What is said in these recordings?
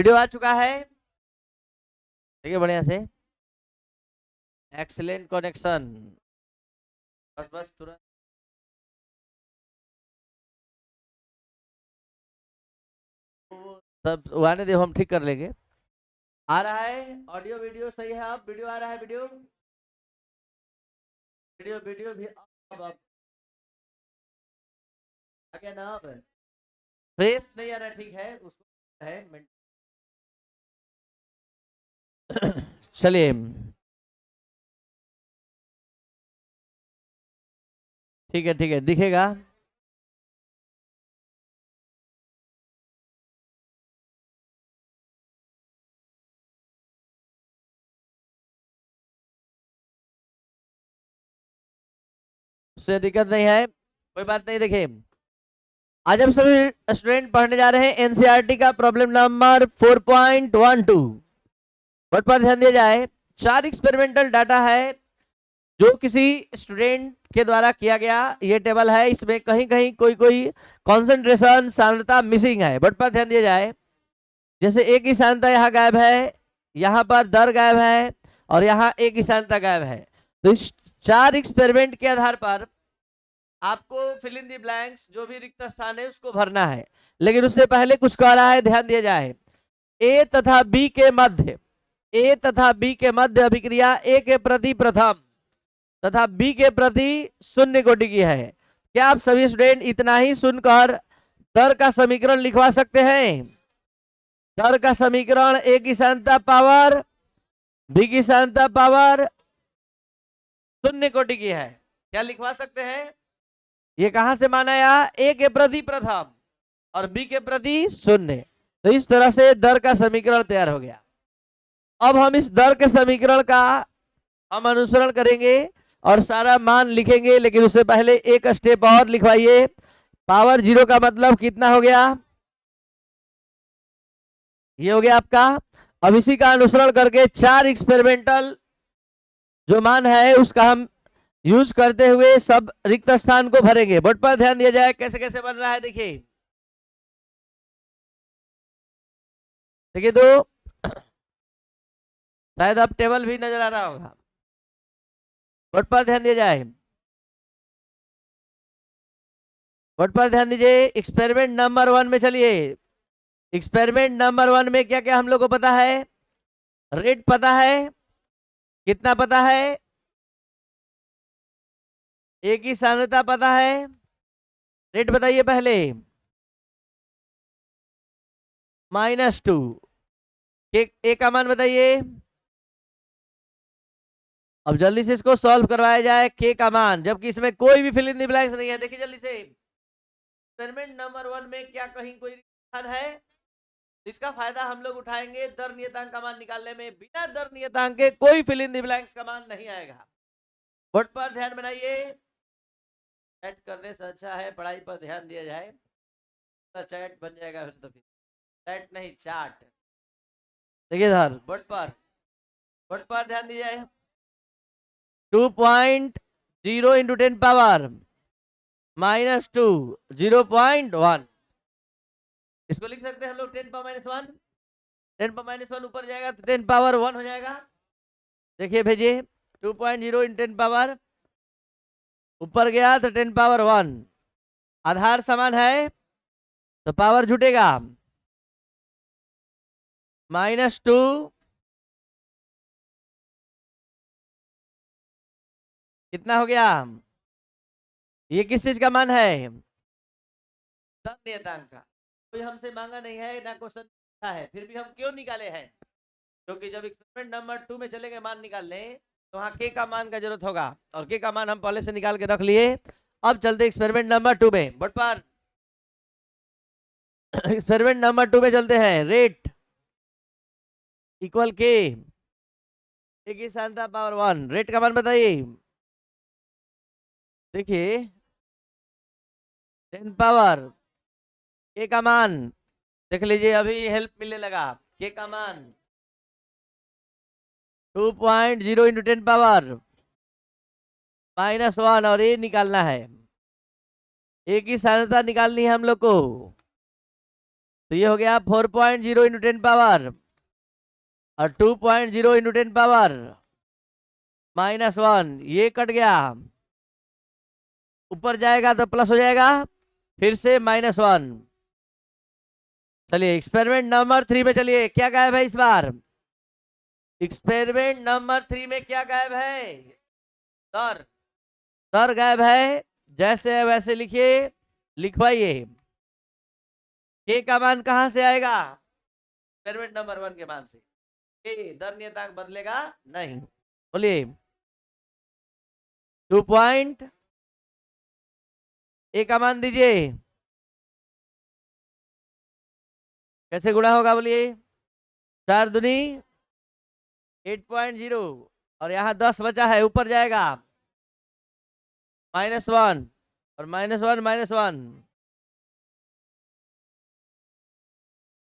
Video आ चुका है, देखिए बढ़िया से। Excellent connection. बस बस तुरंत सब आने दे, हम ठीक कर लेंगे। आ रहा है ऑडियो वीडियो सही है? अब वीडियो आ रहा है, वीडियो वीडियो वीडियो भी अब आ गया ना? अब फ्रेश नहीं आ रहा, ठीक है उसको है चलिए ठीक है दिखेगा। उससे दिक्कत नहीं है, कोई बात नहीं। देखिए आज हम सभी स्टूडेंट पढ़ने जा रहे हैं एनसीईआरटी का प्रॉब्लम नंबर 4.12। वर्ड पर ध्यान दिया जाए। 4 एक्सपेरिमेंटल डाटा है जो किसी स्टूडेंट के द्वारा किया गया। ये टेबल है, इसमें कहीं कहीं कोई कोई कॉन्सेंट्रेशन सांद्रता मिसिंग है। वर्ड पर ध्यान दिया जाए। जैसे एक ही सांद्रता यहाँ गायब है, यहाँ पर दर गायब है, और यहाँ एक ही सांद्रता गायब है। तो इस 4 एक्सपेरिमेंट के आधार पर आपको फिल इन दी ब्लैंक्स, जो भी रिक्त स्थान है उसको भरना है। लेकिन उससे पहले कुछ कह रहा है, ध्यान दिया जाए। ए तथा बी के मध्य, ए तथा बी के मध्य अभिक्रिया ए के प्रति प्रथम तथा बी के प्रति शून्य कोटि की है। क्या आप सभी स्टूडेंट इतना ही सुनकर दर का समीकरण लिखवा सकते हैं? दर का समीकरण ए की सांद्रता पावर बी की सांद्रता पावर शून्य कोटि की है। क्या लिखवा सकते हैं? ये कहां से माना या? ए के प्रति प्रथम और बी के प्रति शून्य। तो इस तरह से दर का समीकरण तैयार हो गया। अब हम इस दर के समीकरण का हम अनुसरण करेंगे और सारा मान लिखेंगे। लेकिन उससे पहले एक स्टेप और लिखवाइए। पावर 0 का मतलब कितना हो गया? ये हो गया आपका। अब इसी का अनुसरण करके 4 एक्सपेरिमेंटल जो मान है उसका हम यूज करते हुए सब रिक्त स्थान को भरेंगे। बोर्ड पर ध्यान दिया जाए कैसे कैसे बन रहा है। देखिए देखिए तो शायद अब टेबल भी नजर आ रहा होगा। बोर्ड पर ध्यान दिया जाए। बोर्ड पर ध्यान दीजिए। एक्सपेरिमेंट नंबर 1 में चलिए। एक्सपेरिमेंट नंबर 1 में क्या क्या हम लोग को पता है? रेट पता है, कितना पता है? एक ही सांद्रता पता है। रेट बताइए पहले। -2। ए का मान बताइए। अब जल्दी से इसको सॉल्व करवाया जाए। के का मान, जबकि इसमें कोई भी फिल इन द ब्लैंक्स नहीं है। देखिए जल्दी से। एक्सपेरिमेंट नंबर 1 में क्या कहीं कोई स्थान है? इसका फायदा हम लोग उठाएंगे दर नियतांक का मान निकालने में। बिना दर नियतांक के कोई फिल इन द ब्लैंक्स का मान नहीं आएगा। बोर्ड पर ध्यान बनाइए। चैट करने से अच्छा है पढ़ाई पर ध्यान दिया जाए। तो चैट बन जाएगा फिर। तो फिर चैट नहीं, चार्ट। देखिए इधर बोर्ड पर ध्यान दीजिए। 2.0 इंटू 10 पावर -2 0.1। इसको लिख सकते हैं हम लोग 10 पावर -1। 10 पावर -1 ऊपर जाएगा तो 10 पावर 1 हो जाएगा। देखिए भेजिए। 2.0 इन 10 पावर ऊपर गया तो 10 पावर 1। आधार समान है तो पावर जुटेगा। -2 कितना हो गया? ये किस चीज का मान है? दर नियतांक का। कोई हमसे मांगा नहीं है ना क्वेश्चन है, फिर भी हम क्यों निकाले हैं? क्योंकि जब एक्सपेरिमेंट नंबर 2 में चलेंगे मान निकालने, तो वहां के का मान का जरूरत होगा, और के का मान हम पहले से निकाल के रख लिए। अब चलते एक्सपेरिमेंट नंबर 2 में। बट पर एक्सपेरिमेंट नंबर 2 में चलते हैं। रेट इक्वल के एक ही सांद्रता पावर 1। रेट का मान बताइए। देखिए 10 पावर के का मान देख लीजिए, अभी हेल्प मिलने लगा। के का मान 2.0 इंटू 10 पावर -1, और ये निकालना है। एक ही सांद्रता निकालनी है हम लोग को। तो ये हो गया 4.0 इंटू 10 पावर और 2.0 इंटू 10 पावर -1, ये कट गया, ऊपर जाएगा तो प्लस हो जाएगा, फिर से -1। चलिए एक्सपेरिमेंट नंबर 3 में चलिए, क्या गायब है इस बार? एक्सपेरिमेंट नंबर 3 में क्या गायब है? सर, सर गायब है, जैसे है वैसे लिखिए, लिखवाइए। के का मान कहां से आएगा? एक्सपेरिमेंट नंबर 1 के मान से। के दर नियतांक बदलेगा नहीं। बोलिए 2 पॉइंट, ए का मान दीजिए, कैसे गुणा होगा बोलिए? 4 दूनी 8.0 और यहाँ 10 बचा है, ऊपर जाएगा -1 और -1 -1,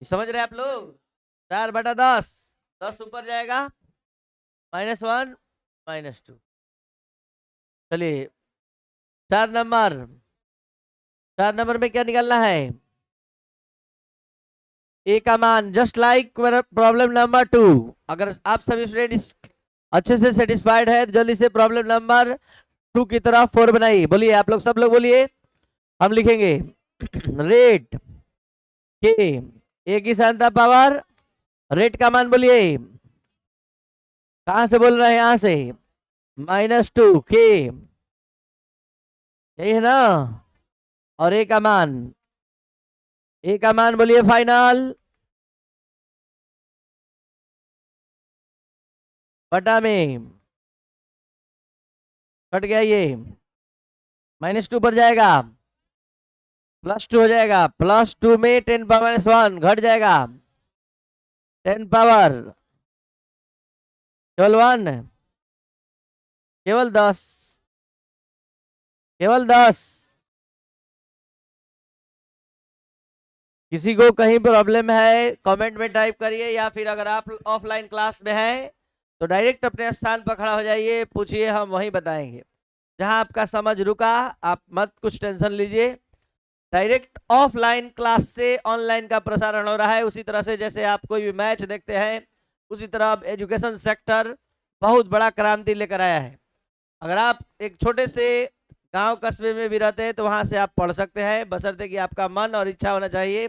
समझ रहे आप लोग? 4/10, 10 ऊपर जाएगा, -1 -2। चलिए 4 नंबर, 4 नंबर में क्या निकालना है? ए का मान जस्ट लाइक प्रॉब्लम नंबर 2। अगर आप सभी स्टूडेंट इस अच्छे से सेटिस्फाइड है तो जल्दी से प्रॉब्लम नंबर 2 की तरफ 4 बनाइए। बोलिए आप लोग, सब लोग बोलिए, हम लिखेंगे रेट के, ए की साधारणता पावर, रेट का मान बोलिए, कहां से बोल रहे हैं? यहां से, -2 के, यही है ना? और ए का मान, ए का मान बोलिए फाइनल बटा में, कट गया ये, -2 पर जाएगा, +2 हो जाएगा, +2 में 10 पावर -1 घट जाएगा, 10 पावर केवल 1, केवल 10, केवल 10। किसी को कहीं प्रॉब्लम है कमेंट में टाइप करिए, या फिर अगर आप ऑफलाइन क्लास में हैं तो डायरेक्ट अपने स्थान पर खड़ा हो जाइए, पूछिए, हम वहीं बताएंगे। जहां आपका समझ रुका आप मत कुछ टेंशन लीजिए। डायरेक्ट ऑफलाइन क्लास से ऑनलाइन का प्रसारण हो रहा है, उसी तरह से जैसे आप कोई भी मैच देखते हैं, उसी तरह अब एजुकेशन सेक्टर बहुत बड़ा क्रांति लेकर आया है। अगर आप एक छोटे से गांव कस्बे में भी रहते हैं तो वहां से आप पढ़ सकते हैं, बशर्ते कि आपका मन और इच्छा होना चाहिए,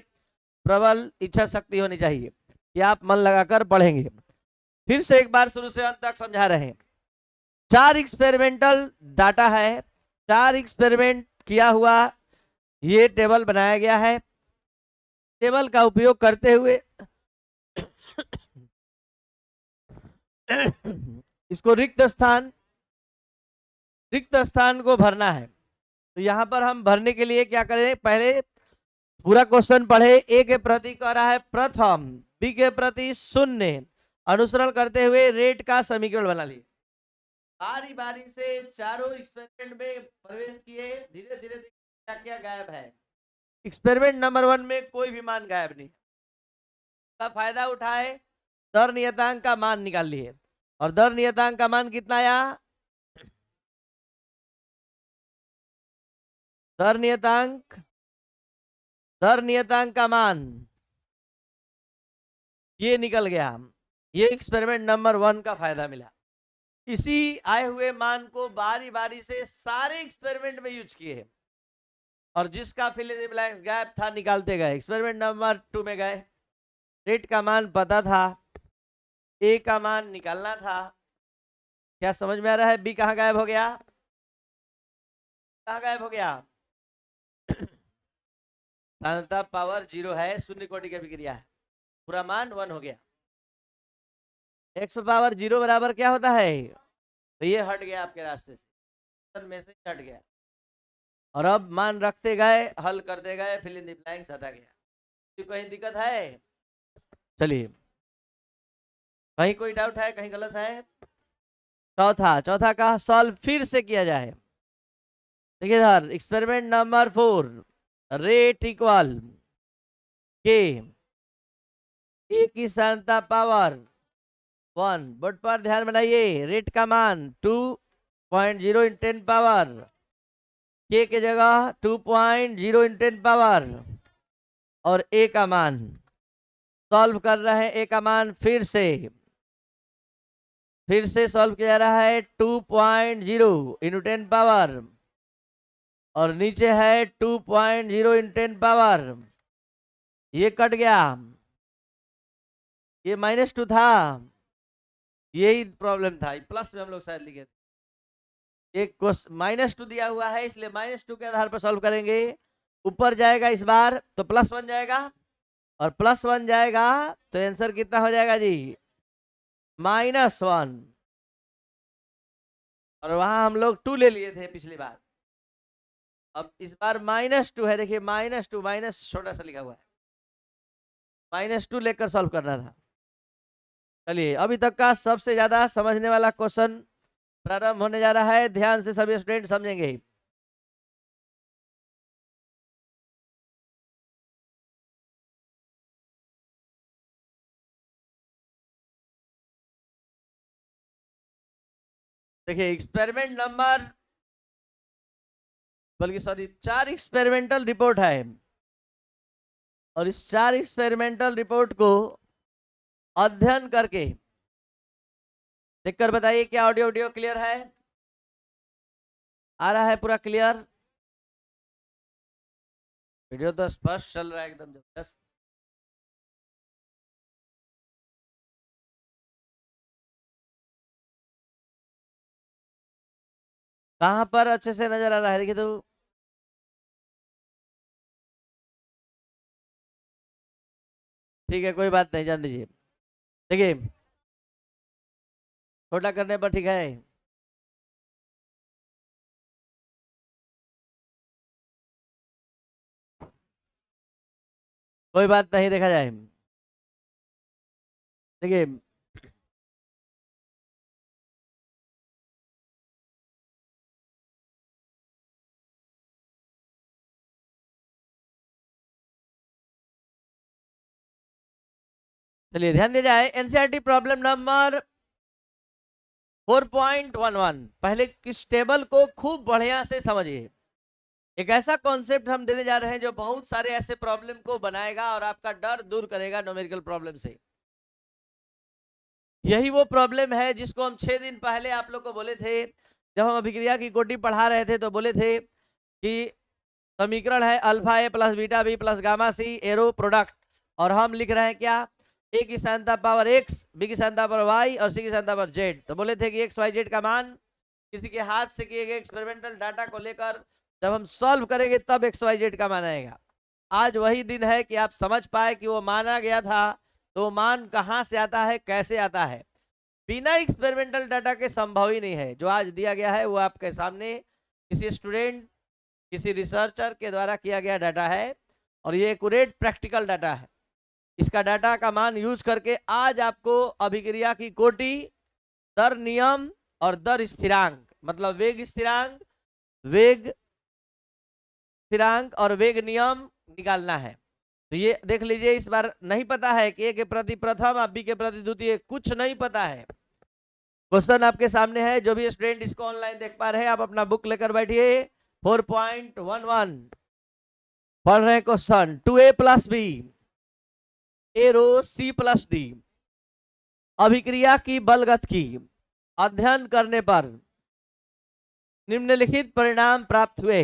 प्रबल इच्छा शक्ति होनी चाहिए कि आप मन लगाकर पढ़ेंगे। फिर से एक बार शुरू से अंत तक समझा रहे हैं। 4 एक्सपेरिमेंटल डाटा है, 4 एक्सपेरिमेंट किया हुआ ये टेबल बनाया गया है। टेबल का उपयोग करते हुए इसको रिक्त स्थान को भरना है। तो यहां पर हम भरने के लिए क्या करें? पहले पूरा क्वेश्चन पढ़े। ए के प्रति कह रहा है प्रथम, बी के प्रति 0, अनुसरण करते हुए रेट का समीकरण बना लिए। बारी बारी से चारों एक्सपेरिमेंट में प्रवेश किए, धीरे धीरे क्या क्या गायब है। एक्सपेरिमेंट नंबर 1 में कोई भी मान गायब नहीं, का फायदा उठाए, दर नियतांक का मान निकाल लिए। और दर नियतांक का मान कितना आया? दर नियतांक का मान ये निकल गया। ये एक्सपेरिमेंट नंबर 1 का फायदा मिला। इसी आए हुए मान को बारी बारी से सारे एक्सपेरिमेंट में यूज किए और जिसका fill in the blanks gap था निकालते गए। एक्सपेरिमेंट नंबर 2 में गए, रेट का मान पता था, ए का मान निकालना था। क्या समझ में आ रहा है? बी कहाँ गायब हो गया? कहाँ गायब हो गया? साधारणता पावर 0 है, शून्य कोटि की अभिक्रिया है, पूरा मान 1 हो गया। x पावर 0 बराबर क्या होता है? तो ये हट गया आपके रास्ते से, में से हट गया। और अब मान रखते गए, हल करते गए, फिल इन द ब्लैंक्स आता गया। तो कहीं दिक्कत है? चलिए, कहीं कोई डाउट है, कहीं गलत है? चौथा का सॉल्व फिर से किया जाए। देखिए sir, experiment number 4, rate equal के, ए की साधारणता पावर 1। बोर्ड पर ध्यान बनाइए, रेट का मान 2.0 × 10 पावर, के जगह 2.0 × 10 पावर और ए का मान सॉल्व कर रहे हैं। ए का मान फिर से सॉल्व किया जा रहा है 2.0 इंटू 10 पावर, और नीचे है 2.0 इंटू 10 पावर। ये कट गया, ये -2 था, यही प्रॉब्लम था। प्लस में हम लोग शायद लिखे थे। एक -2 दिया हुआ है, इसलिए -2 के आधार पर सॉल्व करेंगे। ऊपर जाएगा इस बार तो +1 जाएगा, और +1 जाएगा तो आंसर कितना हो जाएगा जी? -1। और वहां हम लोग 2 ले लिए थे पिछली बार। अब इस बार -2 है, देखिए -2 माइनस छोटा सा लिखा हुआ है, -2 लेकर सॉल्व करना था। चलिए, अभी तक का सबसे ज्यादा समझने वाला क्वेश्चन प्रारंभ होने जा रहा है। ध्यान से सभी स्टूडेंट समझेंगे। देखिए, एक्सपेरिमेंट नंबर, बल्कि सॉरी 4 एक्सपेरिमेंटल रिपोर्ट है, और इस 4 एक्सपेरिमेंटल रिपोर्ट को अध्ययन करके देखकर बताइए क्या ऑडियो वीडियो क्लियर है? आ रहा है पूरा क्लियर? वीडियो तो स्पष्ट चल रहा है, एकदम जबरदस्त। कहां पर अच्छे से नजर आ रहा है? देखिए तो ठीक है, कोई बात नहीं, जान दीजिए। देखिए, छोटा करने पर ठीक है। कोई बात नहीं, देखा जाए। देखिए, चलिए ध्यान दिया जाए। NCERT problem number 4.11। पहले किस टेबल को खूब बढ़िया से समझिए। एक ऐसा कॉन्सेप्ट हम देने जा रहे हैं जो बहुत सारे ऐसे प्रॉब्लम को बनाएगा और आपका डर दूर करेगा न्यूमेरिकल प्रॉब्लम से। यही वो प्रॉब्लम है जिसको हम 6 दिन पहले आप लोग को बोले थे, जब हम अभिक्रिया की कोटि पढ़ा रहे थे, तो बोले थे कि समीकरण है alpha A plus beta B plus gamma C arrow product, और हम लिख रहे हैं क्या? ए की साइनता पावर एक्स, बी की साइनता पावर वाई और सी की साइनता पावर जेड। तो बोले थे कि एक्स वाई जेड का मान किसी के हाथ से किए गए एक्सपेरिमेंटल डाटा को लेकर जब हम सॉल्व करेंगे तब एक्स वाई जेड का मान आएगा। आज वही दिन है कि आप समझ पाए कि वो माना गया था, तो मान कहां से आता है, कैसे आता है। बिना एक्सपेरिमेंटल डाटा के संभव ही नहीं है। जो आज दिया गया है वो आपके सामने किसी स्टूडेंट, किसी रिसर्चर के द्वारा किया गया डाटा है, और ये एक्यूरेट प्रैक्टिकल डाटा है। इसका डाटा का मान यूज करके आज आपको अभिक्रिया की कोटि, दर नियम और दर स्थिरांक, मतलब वेग स्थिरांक, वेग स्थिरांक और वेग नियम निकालना है। तो ये देख लीजिए, इस बार नहीं पता है कि ए के प्रति प्रथम और बी के प्रति द्वितीय, कुछ नहीं पता है। क्वेश्चन आपके सामने है। जो भी स्टूडेंट इसको ऑनलाइन देख पा रहे हैं, आप अपना बुक लेकर बैठिए। 4.11 पढ़ रहे हैं क्वेश्चन। 2a प्लस बी ए रो सी प्लस डी अभिक्रिया की बलगत की अध्ययन करने पर निम्नलिखित परिणाम प्राप्त हुए।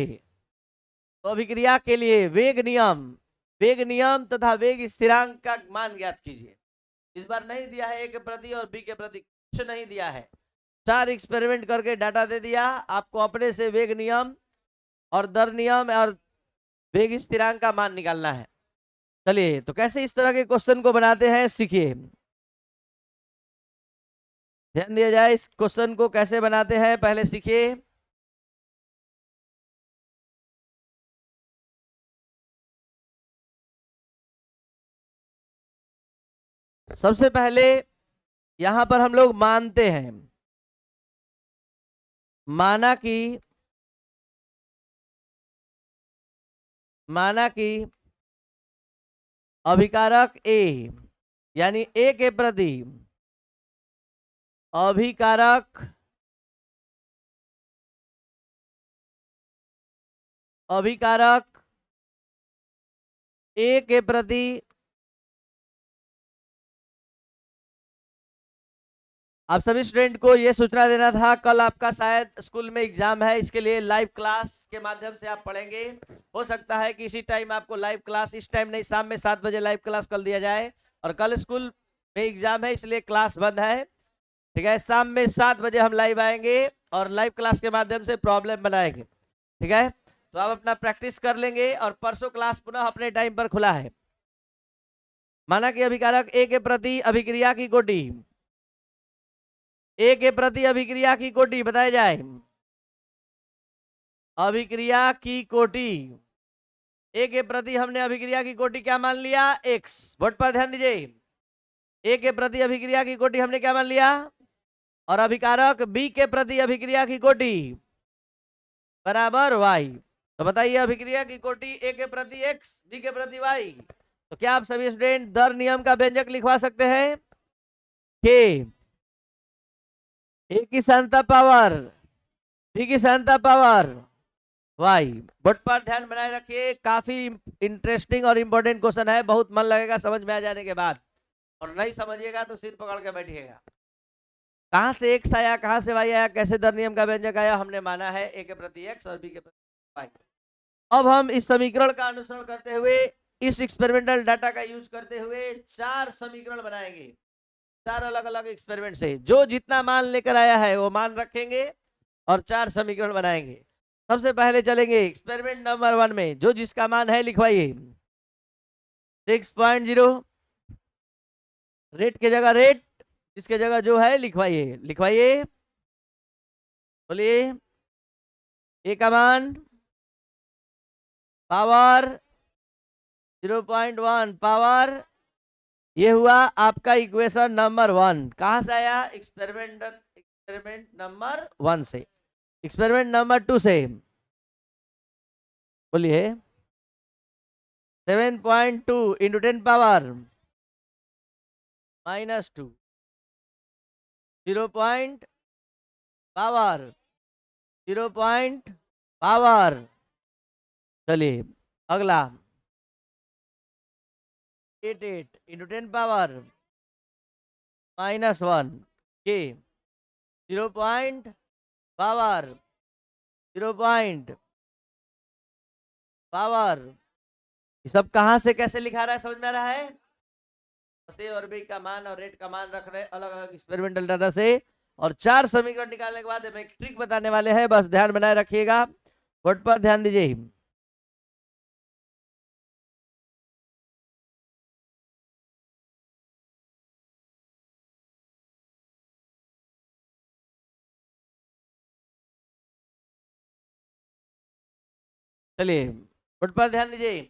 तो अभिक्रिया के लिए वेग नियम तथा वेग स्थिरांक का मान ज्ञात कीजिए। इस बार नहीं दिया है ए के प्रति और बी के प्रति, कुछ नहीं दिया है। 4 एक्सपेरिमेंट करके डाटा दे दिया आपको, अपने से वेग नियम और दर नियम और वेग स्थिरांक का मान निकालना है। चलिए, तो कैसे इस तरह के क्वेश्चन को बनाते हैं सीखिए। ध्यान दिया जाए, इस क्वेश्चन को कैसे बनाते हैं पहले सीखिए। सबसे पहले यहां पर हम लोग मानते हैं, माना कि अभिकारक ए, यानी ए के प्रति अभिकारक ए के प्रति आप सभी स्टूडेंट को यह सूचना देना था, कल आपका शायद स्कूल में एग्जाम है, इसके लिए लाइव क्लास के माध्यम से आप पढ़ेंगे। हो सकता है कि इसी टाइम आपको लाइव क्लास, इस टाइम नहीं, शाम में 7 बजे लाइव क्लास कर दिया जाए। और कल स्कूल में एग्जाम है इसलिए क्लास बंद है, ठीक है। शाम में 7 बजे हम लाइव आएंगे और लाइव क्लास के माध्यम से प्रॉब्लम बनाएंगे, ठीक है। तो आप अपना प्रैक्टिस कर लेंगे और परसों क्लास पुनः अपने टाइम पर खुला है। माना कि अभिकारक ए के प्रति अभिक्रिया की कोटि, ए के प्रति अभिक्रिया की कोटि बताया जाए। अभिक्रिया की कोटि ए के प्रति हमने अभिक्रिया की कोटि क्या मान लिया, x। वर्ड पर ध्यान दीजिए, ए के प्रति अभिक्रिया की कोटि हमने क्या मान लिया, और अभिकारक बी के प्रति अभिक्रिया की कोटि बराबर y। तो बताइए अभिक्रिया की कोटि ए के प्रति x, बी के प्रति y। तो क्या आप सभी स्टूडेंट दर नियम का व्यंजक लिखवा सकते हैं के ए की सान्ता पावर, बी की सान्ता पावर वाई। बोर्ड पर ध्यान बनाए रखिए, काफी इंटरेस्टिंग और इंपॉर्टेंट क्वेश्चन है, बहुत मन लगेगा समझ में आ जाने के बाद, और नहीं समझिएगा तो सिर पकड़ के बैठिएगा। कहां से एक्स आया, कहां से वाई आया, कैसे दर नियम का व्यंजक आया, हमने माना है ए के प्रति एक्स और बी के प्रति वाई। अब हम इस समीकरण का अनुसरण करते हुए, इस एक्सपेरिमेंटल डाटा का यूज करते हुए 4 समीकरण बनाएंगे, 4 अलग अलग एक्सपेरिमेंट से। जो जितना मान लेकर आया है वो मान रखेंगे और 4 समीकरण बनाएंगे। सबसे पहले चलेंगे एक्सपेरिमेंट नंबर 1 में, जो जिसका मान है लिखवाइए 6.0, रेट के जगह रेट, इसके जगह जो है लिखवाइए, लिखवाइए, बोलिए। ए का मान पावर 0.1 पावर, ये हुआ आपका इक्वेशन नंबर 1। कहां से आया, एक्सपेरिमेंट नंबर 1 से। एक्सपेरिमेंट नंबर 2 से बोलिए 7.2 into 10 power -2, 0 point power, 0 point power. चलिए अगला 88 इंटू 10 पावर -1 के 0 पॉइंट पावर, 0 पॉइंट पावर। ये सब कहां से कैसे लिखा रहा है, समझ में आ रहा है। ए और बी का मान और रेट का मान रख रहे हैं अलग अलग एक्सपेरिमेंटल डाटा से, और 4 समीकरण निकालने के बाद हम एक ट्रिक बताने वाले हैं, बस ध्यान बनाए रखिएगा, बोर्ड पर ध्यान दीजिए। चलिए बोर्ड पर ध्यान दीजिए।